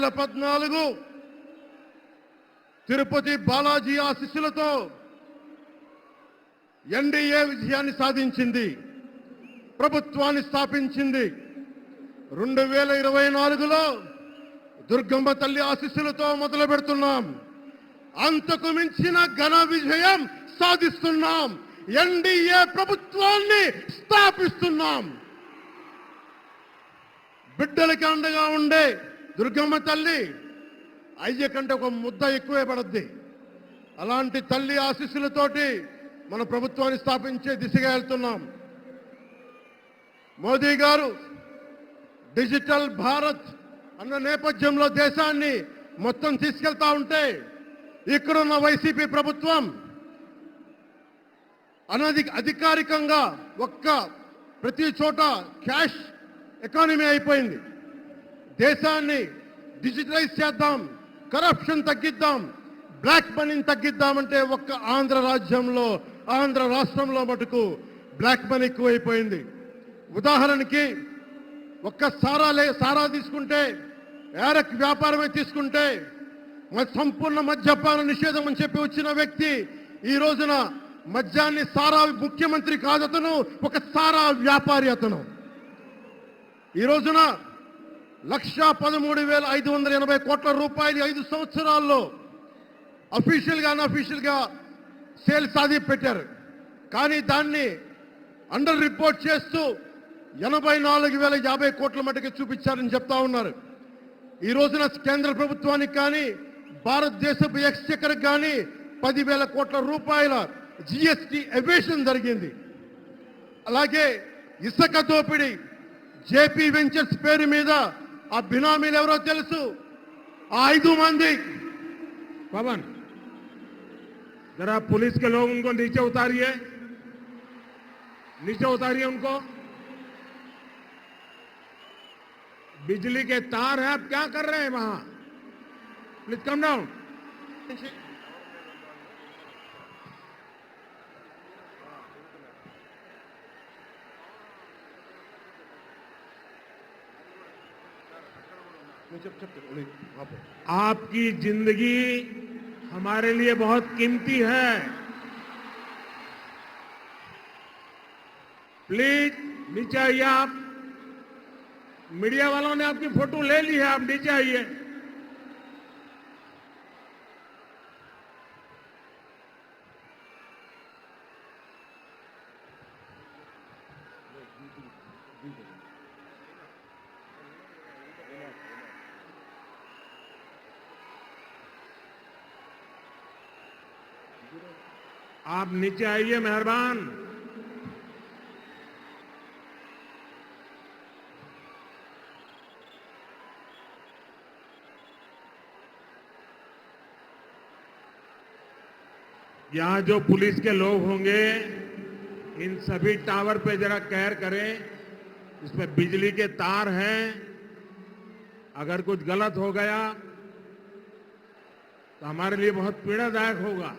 2014 తిరుపతి బాలాజీ ఆశీస్సులతో ఎన్డీఏ విజయాన్ని సాధించింది, ప్రభుత్వాన్ని స్థాపించింది. 2024లో దుర్గమ్మ తల్లి ఆశీస్సులతో మొదలు పెడుతున్నాం. అంతకు మించిన ఘన విజయం సాధిస్తున్నాం. ఎన్డీఏ ప్రభుత్వాన్ని స్థాపిస్తున్నాం. బిడ్డలకి అండగా ఉండే దుర్గమ్మ తల్లి అయ్య కంటే ఒక ముద్ద ఎక్కువే పడద్ది. అలాంటి తల్లి ఆశీస్సులతోటి మన ప్రభుత్వాన్ని స్థాపించే దిశగా వెళ్తున్నాం. మోదీ గారు డిజిటల్ భారత్ అన్న నేపథ్యంలో దేశాన్ని మొత్తం తీసుకెళ్తా ఉంటే ఇక్కడున్న వైసీపీ ప్రభుత్వం అధికారికంగా ప్రతి చోట క్యాష్ ఎకానమీ అయిపోయింది. దేశాన్ని డిజిటలైజ్ చేద్దాం, కరప్షన్ తగ్గిద్దాం, బ్లాక్ మనీని తగ్గిద్దామంటే ఆంధ్ర రాష్ట్రంలో మటుకు బ్లాక్ మనీ ఎక్కువైపోయింది. ఉదాహరణకి సారా తీసుకుంటే, ఏరక్ వ్యాపారమే తీసుకుంటే సంపూర్ణ మద్యపాన నిషేధం అని చెప్పి వచ్చిన వ్యక్తి ఈ రోజున మద్యాన్ని సారా ముఖ్యమంత్రి కాదు, అతను ఒక సారా వ్యాపారి. అతను ఈ రోజున 1,13,580 కోట్ల రూపాయలు 5 సంవత్సరాల్లో అఫీషియల్గా అన్అఫీషియల్గా సేల్స్ అది పెట్టారు. కానీ దాన్ని అండర్ రిపోర్ట్ చేస్తూ 84,050 కోట్ల మటుకు చూపించారని చెప్తా ఉన్నారు. ఈ రోజున కేంద్ర ప్రభుత్వానికి కానీ భారతదేశపు ఎక్స్చెక్కర్ కానీ 10,000 కోట్ల రూపాయల జిఎస్టి ఎవేషన్ జరిగింది. అలాగే ఇసుక దోపిడీ, జేపీ వెంచర్స్ పేరు మీద ఆ బినామీలు ఎవరో తెలుసు, ఆ 5 మంది. पवन जरा पुलिस के लोग उनको नीचे उतारिए उनको। बिजली के तार है, आप क्या कर रहे हैं वहां? Please come down. आपकी जिंदगी हमारे लिए बहुत कीमती है। प्लीज नीचे आइए। आप मीडिया वालों ने आपकी फोटो ले ली है, आप नीचे आइए। आप नीचे आइए, मेहरबान। यहां जो पुलिस के लोग होंगे, इन सभी टावर पे जरा केयर करें। इसमें बिजली के तार हैं, अगर कुछ गलत हो गया तो हमारे लिए बहुत पीड़ादायक होगा।